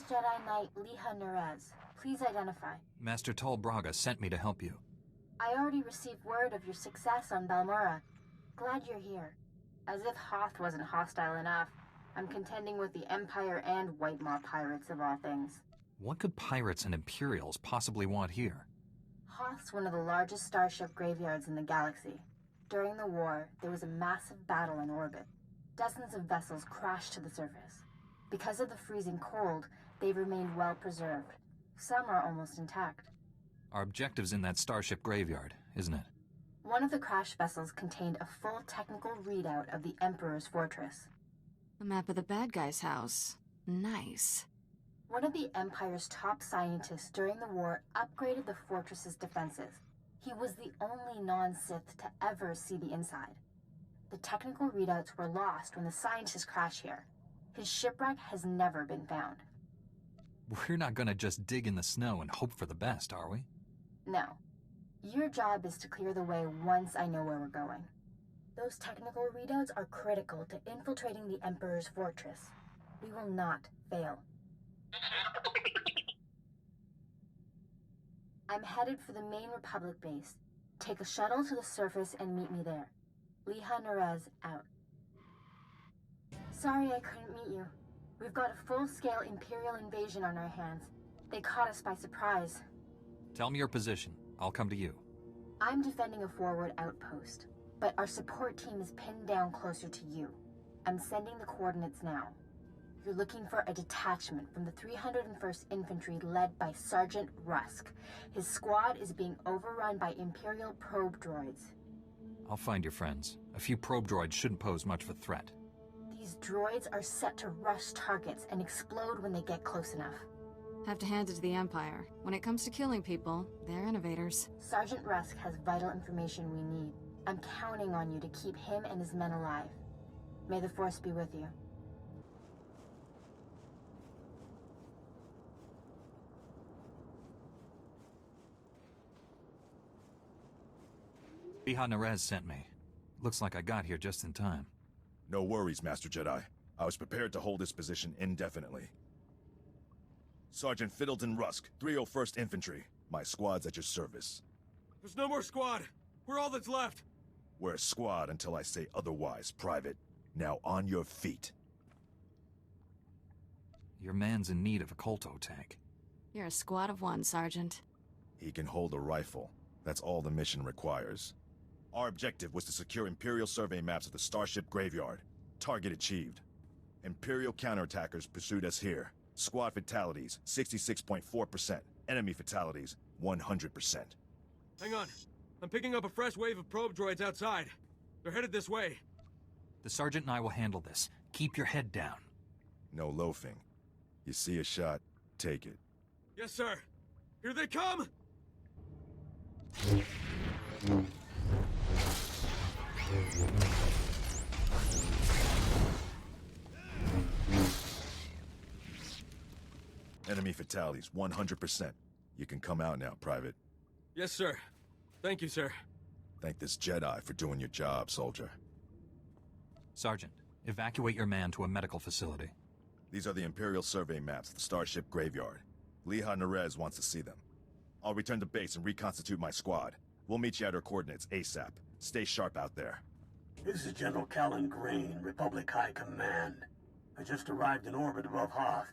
Jedi Knight Liha Nerez. Please identify. Master Tol Braga sent me to help you. I already received word of your success on Balmora. Glad you're here. As if Hoth wasn't hostile enough, I'm contending with the Empire and Whitemaw pirates of all things. What could pirates and Imperials possibly want here? Hoth's one of the largest starship graveyards in the galaxy. During the war, there was a massive battle in orbit. Dozens of vessels crashed to the surface. Because of the freezing cold, they've remained well preserved. Some are almost intact. Our objective's in that starship graveyard, isn't it? One of the crash vessels contained a full technical readout of the Emperor's fortress. A map of the bad guy's house. Nice. One of the Empire's top scientists during the war upgraded the fortress's defenses. He was the only non-Sith to ever see the inside. The technical readouts were lost when the scientists crashed here. His shipwreck has never been found. We're not gonna just dig in the snow and hope for the best, are we? No. Your job is to clear the way once I know where we're going. Those technical readouts are critical to infiltrating the Emperor's fortress. We will not fail. I'm headed for the main Republic base. Take a shuttle to the surface and meet me there. Liha Nerez out. Sorry I couldn't meet you. We've got a full-scale Imperial invasion on our hands. They caught us by surprise. Tell me your position. I'll come to you. I'm defending a forward outpost, but our support team is pinned down closer to you. I'm sending the coordinates now. You're looking for a detachment from the 301st Infantry led by Sergeant Rusk. His squad is being overrun by Imperial probe droids. I'll find your friends. A few probe droids shouldn't pose much of a threat. These droids are set to rush targets and explode when they get close enough. Have to hand it to the Empire. When it comes to killing people, they're innovators. Sergeant Rusk has vital information we need. I'm counting on you to keep him and his men alive. May the Force be with you. Liha Nerez sent me. Looks like I got here just in time. No worries, Master Jedi. I was prepared to hold this position indefinitely. Sergeant Fiddleton Rusk, 301st Infantry. My squad's at your service. There's no more squad. We're all that's left. We're a squad until I say otherwise, Private. Now on your feet. Your man's in need of a Kolto tank. You're a squad of one, Sergeant. He can hold a rifle. That's all the mission requires. Our objective was to secure Imperial survey maps of the Starship Graveyard. Target achieved. Imperial counterattackers pursued us here. Squad fatalities, 66.4%. Enemy fatalities, 100%. Hang on. I'm picking up a fresh wave of probe droids outside. They're headed this way. The Sergeant and I will handle this. Keep your head down. No loafing. You see a shot, take it. Yes, sir. Here they come! Enemy fatalities, 100%. You can come out now, Private. Yes, sir. Thank you, sir. Thank this Jedi for doing your job, soldier. Sergeant, evacuate your man to a medical facility. These are the Imperial survey maps of the Starship Graveyard. Liha Nerez wants to see them. I'll return to base and reconstitute my squad. We'll meet you at our coordinates ASAP. Stay sharp out there. This is General Callan Grain, Republic High Command. I just arrived in orbit above Hoth.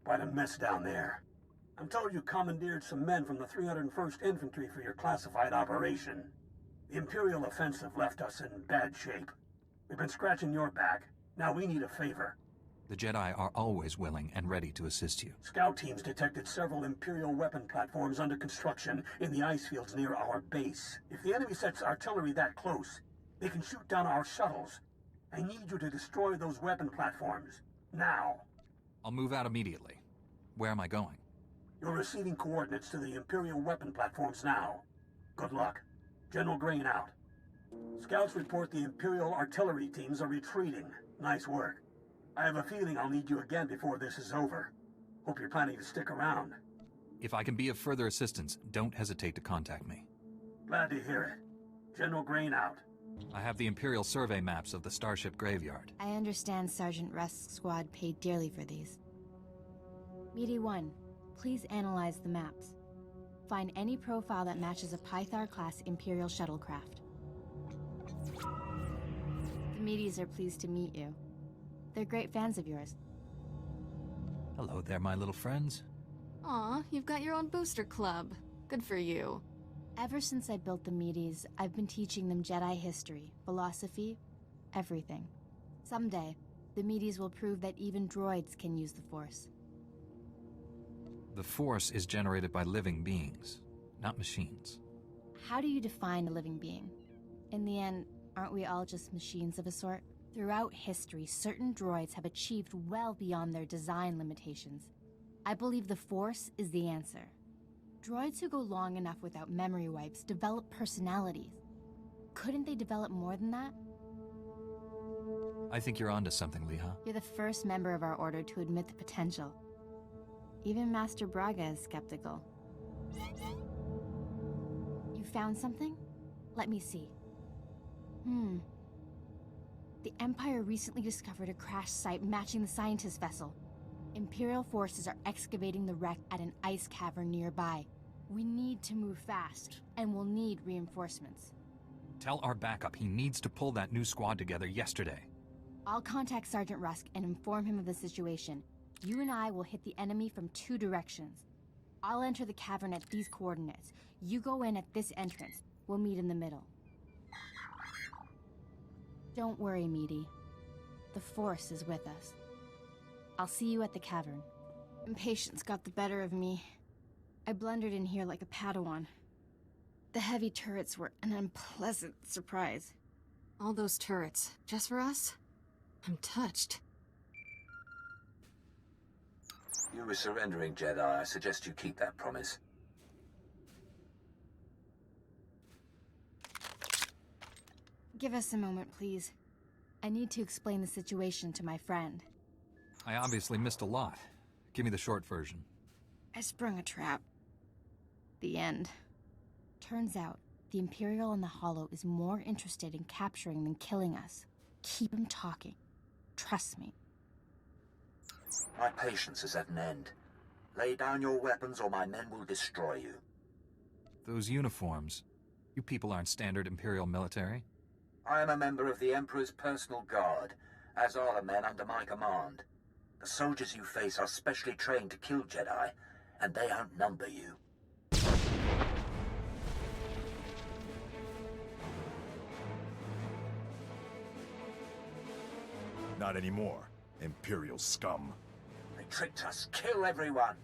Quite a mess down there. I'm told you commandeered some men from the 301st Infantry for your classified operation. The Imperial offensive left us in bad shape. We've been scratching your back. Now we need a favor. The Jedi are always willing and ready to assist you. Scout teams detected several Imperial weapon platforms under construction in the ice fields near our base. If the enemy sets artillery that close, they can shoot down our shuttles. I need you to destroy those weapon platforms. Now. I'll move out immediately. Where am I going? You're receiving coordinates to the Imperial weapon platforms now. Good luck. General Grain out. Scouts report the Imperial artillery teams are retreating. Nice work. I have a feeling I'll need you again before this is over. Hope you're planning to stick around. If I can be of further assistance, don't hesitate to contact me. Glad to hear it. General Grain out. I have the Imperial survey maps of the Starship Graveyard. I understand Sergeant Rusk's squad paid dearly for these. Meaty 1, please analyze the maps. Find any profile that matches a Pythar-class Imperial shuttlecraft. The Meaties are pleased to meet you. They're great fans of yours. Hello there, my little friends. Aw, you've got your own booster club. Good for you. Ever since I built the Meaties, I've been teaching them Jedi history, philosophy, everything. Someday, the Meaties will prove that even droids can use the Force. The Force is generated by living beings, not machines. How do you define a living being? In the end, aren't we all just machines of a sort? Throughout history, certain droids have achieved well beyond their design limitations. I believe the Force is the answer. Droids who go long enough without memory wipes develop personalities. Couldn't they develop more than that? I think you're onto something, Leha. You're the first member of our order to admit the potential. Even Master Braga is skeptical. You found something? Let me see. The Empire recently discovered a crash site matching the scientist vessel. Imperial forces are excavating the wreck at an ice cavern nearby. We need to move fast, and we'll need reinforcements. Tell our backup he needs to pull that new squad together yesterday. I'll contact Sergeant Rusk and inform him of the situation. You and I will hit the enemy from 2 directions. I'll enter the cavern at these coordinates. You go in at this entrance. We'll meet in the middle. Don't worry, Meaty. The Force is with us. I'll see you at the cavern. Impatience got the better of me. I blundered in here like a Padawan. The heavy turrets were an unpleasant surprise. All those turrets, just for us? I'm touched. You were surrendering, Jedi. I suggest you keep that promise. Give us a moment, please. I need to explain the situation to my friend. I obviously missed a lot. Give me the short version. I sprung a trap. The end. Turns out, the Imperial in the Hollow is more interested in capturing than killing us. Keep him talking. Trust me. My patience is at an end. Lay down your weapons or my men will destroy you. Those uniforms. You people aren't standard Imperial military. I am a member of the Emperor's personal guard, as are the men under my command. The soldiers you face are specially trained to kill Jedi, and they outnumber you. Not anymore, Imperial scum. They tricked us. Kill everyone!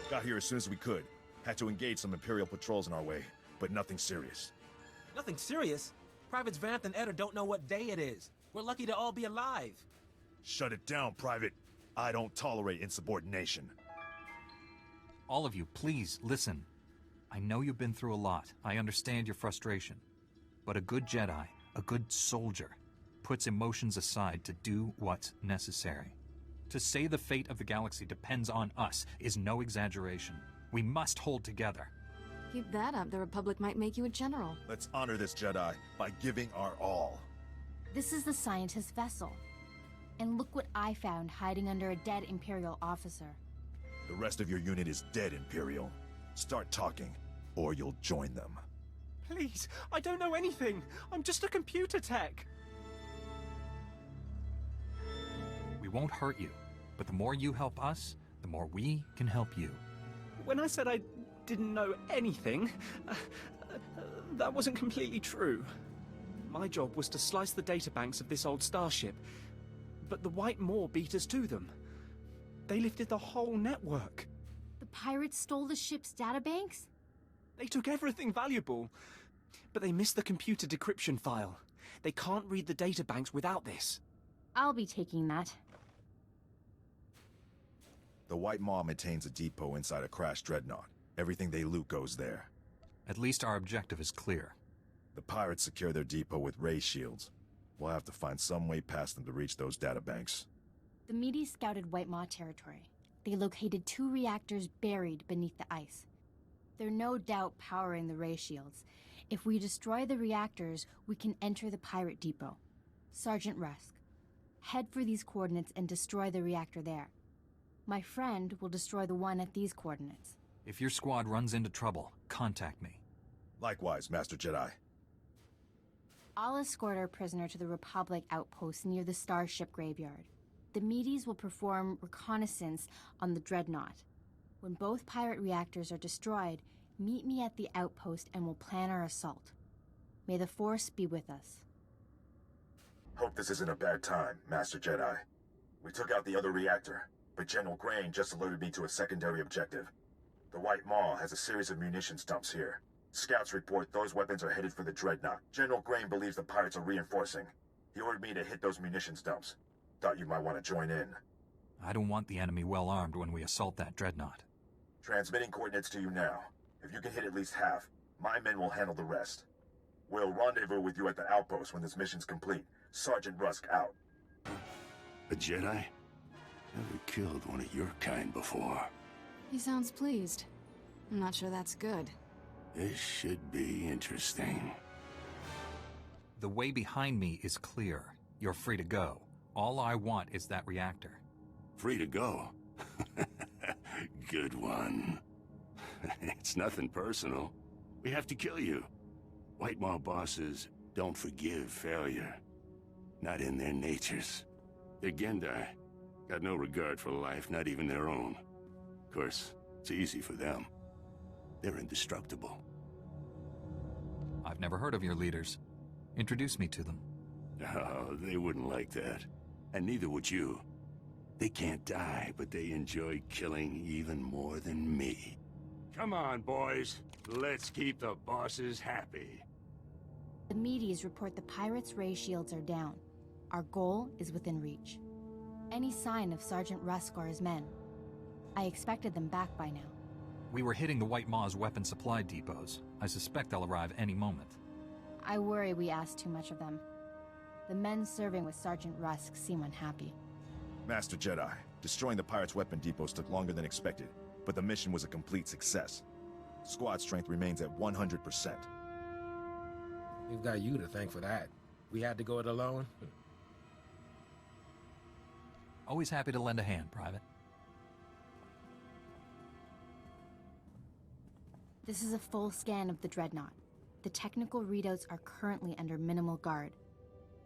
Got here as soon as we could. Had to engage some Imperial patrols in our way, but nothing serious. Nothing serious? Privates Vanth and Eder don't know what day it is. We're lucky to all be alive. Shut it down, Private. I don't tolerate insubordination. All of you, please, listen. I know you've been through a lot. I understand your frustration. But a good Jedi, a good soldier, puts emotions aside to do what's necessary. To say the fate of the galaxy depends on us is no exaggeration. We must hold together. Keep that up, the Republic might make you a general. Let's honor this Jedi by giving our all. This is the scientist's vessel. And look what I found hiding under a dead Imperial officer. The rest of your unit is dead, Imperial. Start talking, or you'll join them. Please, I don't know anything. I'm just a computer tech. We won't hurt you, but the more you help us, the more we can help you. When I said I didn't know anything, that wasn't completely true. My job was to slice the databanks of this old starship, but the White Maw beat us to them. They lifted the whole network. The pirates stole the ship's databanks? They took everything valuable, but they missed the computer decryption file. They can't read the databanks without this. I'll be taking that. The White Maw maintains a depot inside a crashed dreadnought. Everything they loot goes there. At least our objective is clear. The pirates secure their depot with ray shields. We'll have to find some way past them to reach those databanks. The Medes scouted White Maw territory. They located 2 reactors buried beneath the ice. They're no doubt powering the ray shields. If we destroy the reactors, we can enter the pirate depot. Sergeant Rusk, head for these coordinates and destroy the reactor there. My friend will destroy the one at these coordinates. If your squad runs into trouble, contact me. Likewise, Master Jedi. I'll escort our prisoner to the Republic outpost near the Starship Graveyard. The Medes will perform reconnaissance on the Dreadnought. When both pirate reactors are destroyed, meet me at the outpost and we'll plan our assault. May the Force be with us. Hope this isn't a bad time, Master Jedi. We took out the other reactor, but General Grain just alerted me to a secondary objective. The White Maw has a series of munitions dumps here. Scouts report those weapons are headed for the Dreadnought. General Grain believes the pirates are reinforcing. He ordered me to hit those munitions dumps. Thought you might want to join in. I don't want the enemy well armed when we assault that Dreadnought. Transmitting coordinates to you now. If you can hit at least half, my men will handle the rest. We'll rendezvous with you at the outpost when this mission's complete. Sergeant Rusk out. A Jedi? Never killed one of your kind before. He sounds pleased. I'm not sure that's good. This should be interesting. The way behind me is clear. You're free to go. All I want is that reactor. Free to go? Good one. It's nothing personal. We have to kill you. White Maw bosses don't forgive failure. Not in their natures. They're Gendai. Got no regard for life, not even their own. Of course, it's easy for them. They're indestructible. I've never heard of your leaders. Introduce me to them. Oh, they wouldn't like that. And neither would you. They can't die, but they enjoy killing even more than me. Come on, boys. Let's keep the bosses happy. The Medes report the pirates' ray shields are down. Our goal is within reach. Any sign of Sergeant Rusk or his men? I expected them back by now. We were hitting the White Maw's weapon supply depots. I suspect they'll arrive any moment. I worry we asked too much of them. The men serving with Sergeant Rusk seem unhappy. Master Jedi, destroying the pirates' weapon depots took longer than expected, but the mission was a complete success. Squad strength remains at 100%. We've got you to thank for that. We had to go it alone. Always happy to lend a hand, Private. This is a full scan of the Dreadnought. The technical readouts are currently under minimal guard.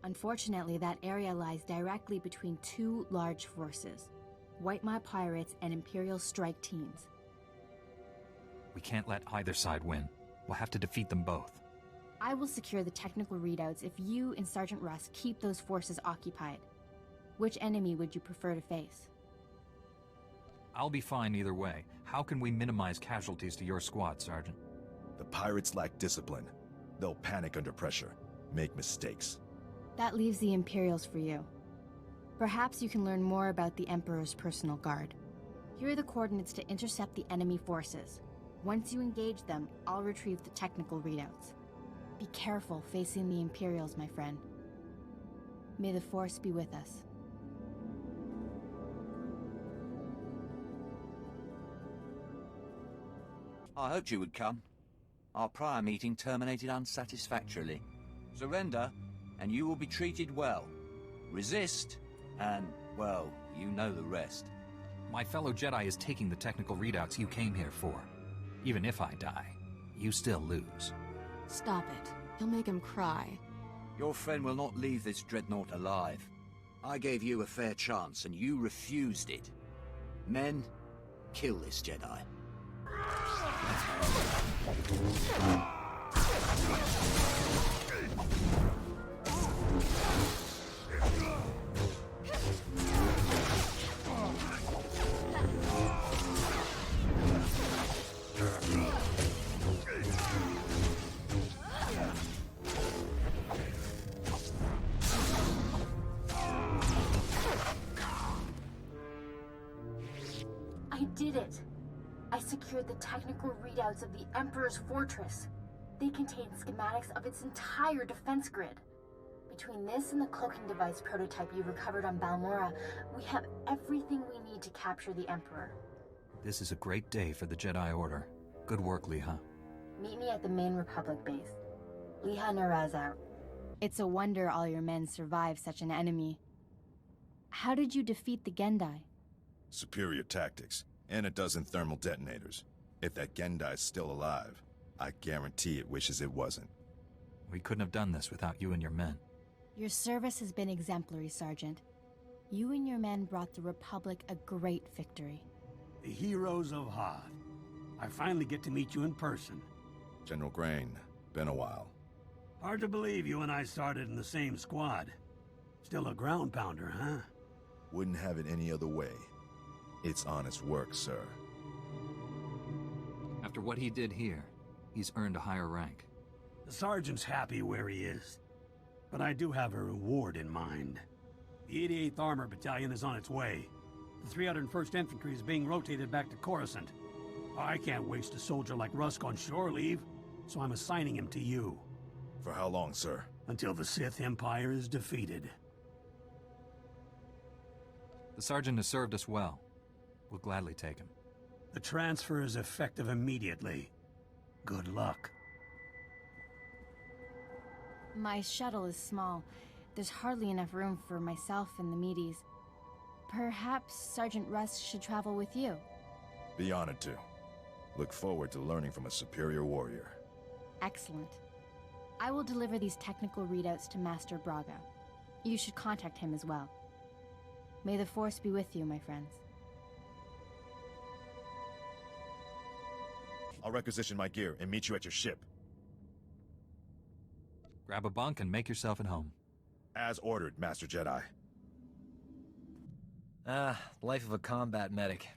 Unfortunately, that area lies directly between 2 large forces, White Maw pirates and Imperial strike teams. We can't let either side win. We'll have to defeat them both. I will secure the technical readouts if you and Sergeant Rusk keep those forces occupied. Which enemy would you prefer to face? I'll be fine either way. How can we minimize casualties to your squad, Sergeant? The pirates lack discipline. They'll panic under pressure, make mistakes. That leaves the Imperials for you. Perhaps you can learn more about the Emperor's personal guard. Here are the coordinates to intercept the enemy forces. Once you engage them, I'll retrieve the technical readouts. Be careful facing the Imperials, my friend. May the Force be with us. I hoped you would come. Our prior meeting terminated unsatisfactorily. Surrender, and you will be treated well. Resist, and, well, you know the rest. My fellow Jedi is taking the technical readouts you came here for. Even if I die, you still lose. Stop it. You'll make him cry. Your friend will not leave this dreadnought alive. I gave you a fair chance, and you refused it. Men, kill this Jedi. I did it! I secured the technical readouts of the Emperor's fortress. They contain schematics of its entire defense grid. Between this and the cloaking device prototype you recovered on Balmora, we have everything we need to capture the Emperor. This is a great day for the Jedi Order. Good work, Liha. Meet me at the main Republic base. Liha Naraz out. It's a wonder all your men survived such an enemy. How did you defeat the Gendai? Superior tactics, and a dozen thermal detonators. If that Gendai's still alive, I guarantee it wishes it wasn't. We couldn't have done this without you and your men. Your service has been exemplary, Sergeant. You and your men brought the Republic a great victory. The heroes of Hoth. I finally get to meet you in person. General Grain, been a while. Hard to believe you and I started in the same squad. Still a ground pounder, huh? Wouldn't have it any other way. It's honest work, sir. After what he did here, he's earned a higher rank. The sergeant's happy where he is. But I do have a reward in mind. The 88th Armor Battalion is on its way. The 301st Infantry is being rotated back to Coruscant. I can't waste a soldier like Rusk on shore leave, so I'm assigning him to you. For how long, sir? Until the Sith Empire is defeated. The sergeant has served us well. We'll gladly take him. The transfer is effective immediately. Good luck. My shuttle is small. There's hardly enough room for myself and the meaties. Perhaps Sergeant Rusk should travel with you. Be honored to. Look forward to learning from a superior warrior. Excellent. I will deliver these technical readouts to Master Braga. You should contact him as well. May the Force be with you, my friends. I'll requisition my gear and meet you at your ship. Grab a bunk and make yourself at home. As ordered, Master Jedi. Life of a combat medic.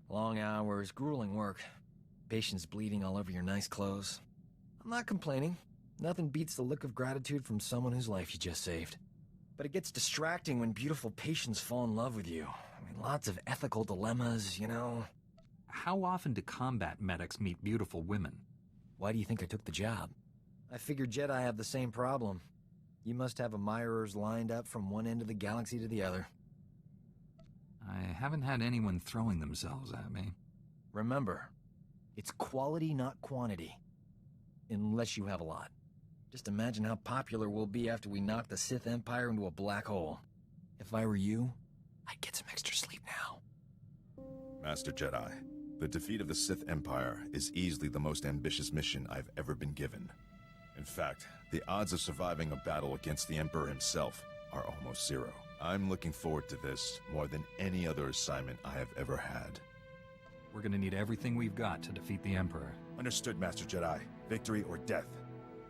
Long hours, grueling work. Patients bleeding all over your nice clothes. I'm not complaining. Nothing beats the look of gratitude from someone whose life you just saved. But it gets distracting when beautiful patients fall in love with you. I mean, lots of ethical dilemmas, you know. How often do combat medics meet beautiful women? Why do you think I took the job? I figured Jedi have the same problem. You must have admirers lined up from one end of the galaxy to the other. I haven't had anyone throwing themselves at me. Remember, it's quality, not quantity. Unless you have a lot. Just imagine how popular we'll be after we knock the Sith Empire into a black hole. If I were you, I'd get some extra sleep now. Master Jedi, the defeat of the Sith Empire is easily the most ambitious mission I've ever been given. In fact, the odds of surviving a battle against the Emperor himself are almost zero. I'm looking forward to this more than any other assignment I have ever had. We're gonna need everything we've got to defeat the Emperor. Understood, Master Jedi. Victory or death.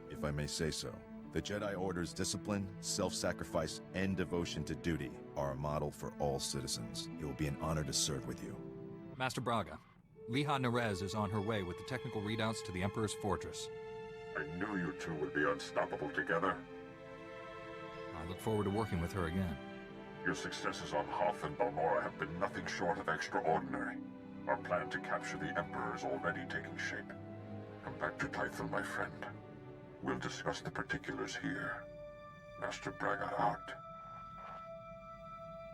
If I may say so, the Jedi Order's discipline, self-sacrifice, and devotion to duty are a model for all citizens. It will be an honor to serve with you. Master Braga, Liha Nerez is on her way with the technical readouts to the Emperor's fortress. I knew you two would be unstoppable together. I look forward to working with her again. Your successes on Hoth and Balmora have been nothing short of extraordinary. Our plan to capture the Emperor is already taking shape. Come back to Tython, my friend. We'll discuss the particulars here. Master Braga out.